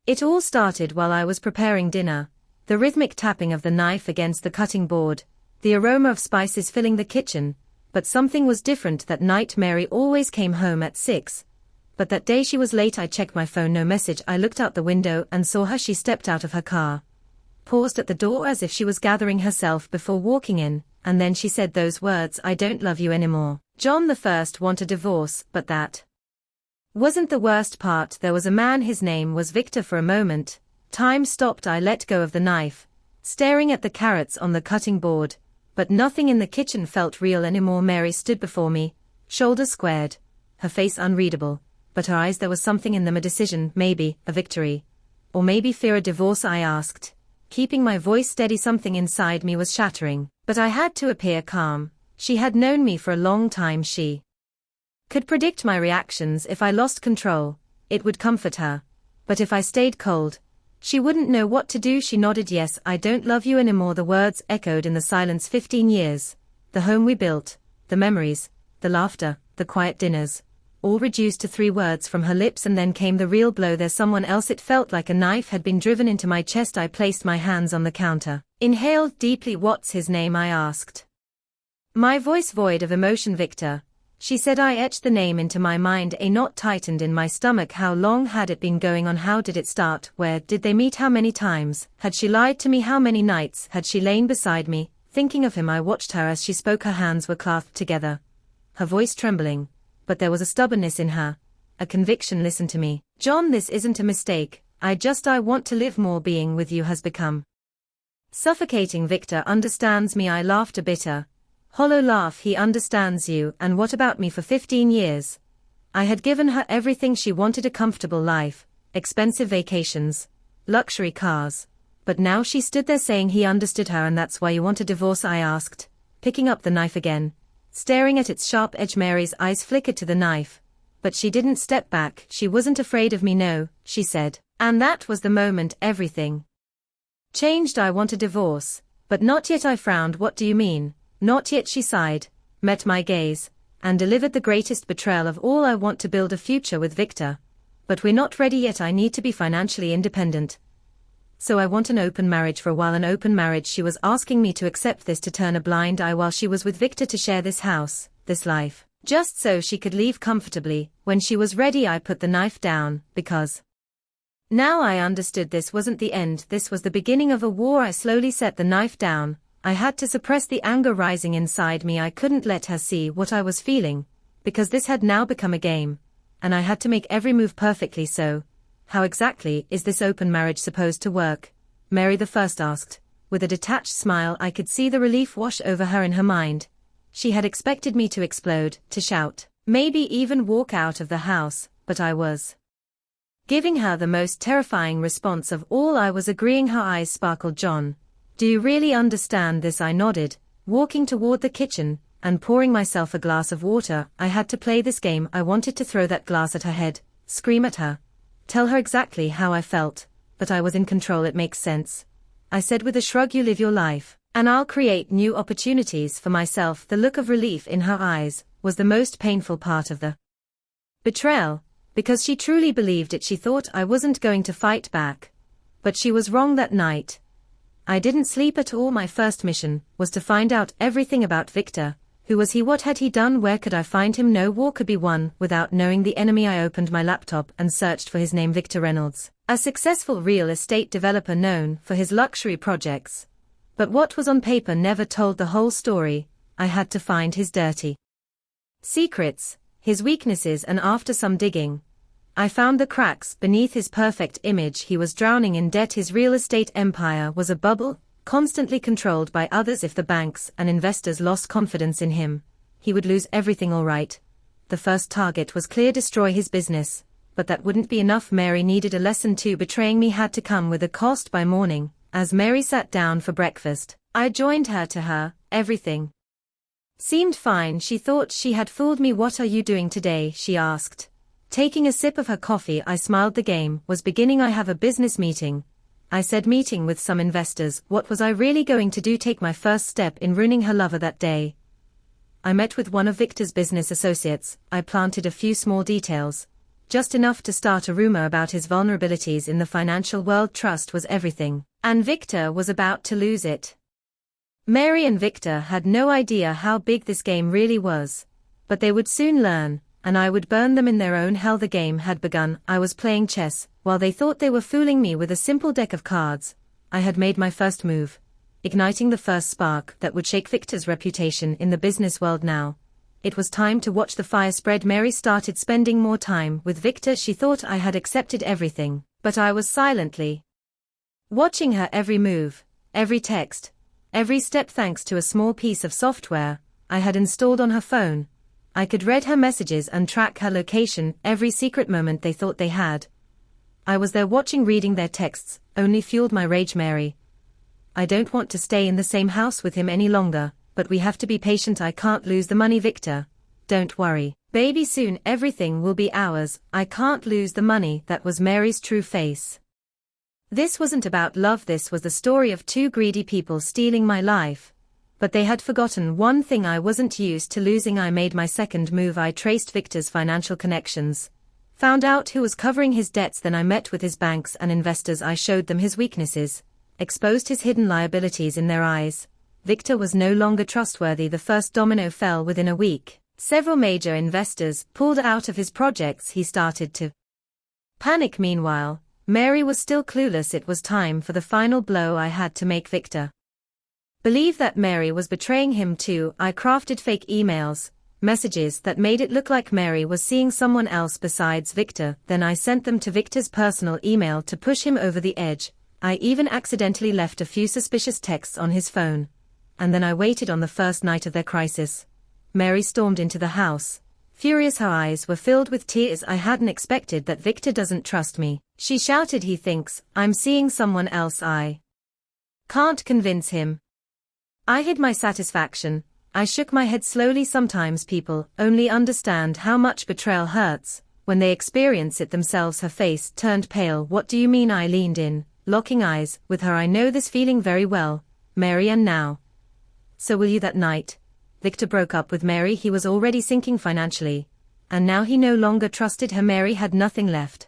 It all started while I was preparing dinner, the rhythmic tapping of the knife against the cutting board, the aroma of spices filling the kitchen, but something was different that night. Mary always came home at 6. But that day she was late. I checked my phone, no message. I looked out the window and saw her. She stepped out of her car, paused at the door as if she was gathering herself before walking in, and then she said those words, "I don't love you anymore." John the First wanted a divorce, but that wasn't the worst part. There was a man, his name was Victor. For a moment, time stopped. I let go of the knife, staring at the carrots on the cutting board, but nothing in the kitchen felt real anymore. Mary stood before me, shoulders squared, her face unreadable, but her eyes, there was something in them, a decision, maybe, a victory. Or maybe fear. A divorce, I asked, keeping my voice steady. Something inside me was shattering, but I had to appear calm. She had known me for a long time. She could predict my reactions. If I lost control, it would comfort her. But if I stayed cold, she wouldn't know what to do. She nodded. Yes, I don't love you anymore. The words echoed in the silence. 15 years. The home we built, the memories, the laughter, the quiet dinners, all reduced to 3 words from her lips. And then came the real blow. There's someone else. It felt like a knife had been driven into my chest. I placed my hands on the counter, inhaled deeply. "What's his name?" I asked, my voice void of emotion. "Victor," she said. I etched the name into my mind. A knot tightened in my stomach. How long had it been going on? How did it start? Where did they meet? How many times had she lied to me? How many nights had she lain beside me, thinking of him? I watched her as she spoke. Her hands were clasped together, her voice trembling, but there was a stubbornness in her, a conviction. "Listen to me, John, this isn't a mistake. I want to live more. Being with you has become suffocating. Victor understands me." I laughed, a bitter, hollow laugh. "He understands you, and what about me?" For 15 years, I had given her everything she wanted, a comfortable life, expensive vacations, luxury cars. But now she stood there saying he understood her. "And that's why you want a divorce?" I asked, picking up the knife again, staring at its sharp edge. Mary's eyes flickered to the knife, but she didn't step back. "She wasn't afraid of me, no," she said. And that was the moment everything changed. "I want a divorce, but not yet." I frowned. "What do you mean, not yet?" She sighed, met my gaze, and delivered the greatest betrayal of all. "I want to build a future with Victor, but we're not ready yet. I need to be financially independent. So I want an open marriage." For a while, an open marriage. She was asking me to accept this, to turn a blind eye while she was with Victor, to share this house, this life, just so she could leave comfortably when she was ready. I put the knife down, because now I understood this wasn't the end. This was the beginning of a war. I slowly set the knife down. I had to suppress the anger rising inside me. I couldn't let her see what I was feeling, because this had now become a game, and I had to make every move perfectly. "So, how exactly is this open marriage supposed to work?" Mary the First asked, with a detached smile. I could see the relief wash over her. In her mind, she had expected me to explode, to shout, maybe even walk out of the house, but I was giving her the most terrifying response of all. I was agreeing. Her eyes sparkled. "John, do you really understand this?" I nodded, walking toward the kitchen, and pouring myself a glass of water. I had to play this game. I wanted to throw that glass at her head, scream at her, tell her exactly how I felt, but I was in control. "It makes sense," I said with a shrug. "You live your life, and I'll create new opportunities for myself." The look of relief in her eyes was the most painful part of the betrayal, because she truly believed it. She thought I wasn't going to fight back, but she was wrong. That night, I didn't sleep at all. My first mission was to find out everything about Victor. Who was he? What had he done? Where could I find him? No war could be won without knowing the enemy. I opened my laptop and searched for his name. Victor Reynolds, a successful real estate developer known for his luxury projects. But what was on paper never told the whole story. I had to find his dirty secrets, his weaknesses, and after some digging, I found the cracks beneath his perfect image. He was drowning in debt. His real estate empire was a bubble, constantly controlled by others. If the banks and investors lost confidence in him, he would lose everything. All right. The first target was clear: destroy his business. But that wouldn't be enough. Mary needed a lesson too. Betraying me had to come with a cost. By morning, as Mary sat down for breakfast, I joined her. To her, everything seemed fine. She thought she had fooled me. "What are you doing today?" she asked, taking a sip of her coffee. I smiled. The game was beginning. "I have a business meeting," I said. "Meeting with some investors." What was I really going to do? Take my first step in ruining her lover? That day, I met with one of Victor's business associates. I planted a few small details, just enough to start a rumor about his vulnerabilities in the financial world. Trust was everything, and Victor was about to lose it. Mary and Victor had no idea how big this game really was, but they would soon learn, and I would burn them in their own hell. The game had begun. I was playing chess, while they thought they were fooling me with a simple deck of cards. I had made my first move, igniting the first spark that would shake Victor's reputation in the business world. Now, it was time to watch the fire spread. Mary started spending more time with Victor. She thought I had accepted everything, but I was silently watching her every move, every text, every step. Thanks to a small piece of software I had installed on her phone, I could read her messages and track her location. Every secret moment they thought they had, I was there watching. Reading their texts only fueled my rage. Mary, I don't want to stay in the same house with him any longer, but we have to be patient. I can't lose the money. Victor, don't worry, baby, soon everything will be ours. I can't lose the money. That was Mary's true face. This wasn't about love. This was the story of two greedy people stealing my life. But they had forgotten one thing: I wasn't used to losing. I made my second move. I traced Victor's financial connections, found out who was covering his debts. Then I met with his banks and investors. I showed them his weaknesses, exposed his hidden liabilities in their eyes. Victor was no longer trustworthy. The first domino fell within a week. Several major investors pulled out of his projects. He started to panic. Meanwhile, Mary was still clueless. It was time for the final blow. I had to make Victor believe that Mary was betraying him too. I crafted fake emails, messages that made it look like Mary was seeing someone else besides Victor. Then I sent them to Victor's personal email to push him over the edge. I even accidentally left a few suspicious texts on his phone. And then I waited. On the first night of their crisis, Mary stormed into the house, furious. Her eyes were filled with tears. I hadn't expected that. Victor doesn't trust me, she shouted. He thinks I'm seeing someone else. I can't convince him. I hid my satisfaction. I shook my head slowly. Sometimes people only understand how much betrayal hurts when they experience it themselves. Her face turned pale. What do you mean? I leaned in, locking eyes with her. I know this feeling very well, Mary, and now, so will you. That night, Victor broke up with Mary. He was already sinking financially, and now he no longer trusted her. Mary had nothing left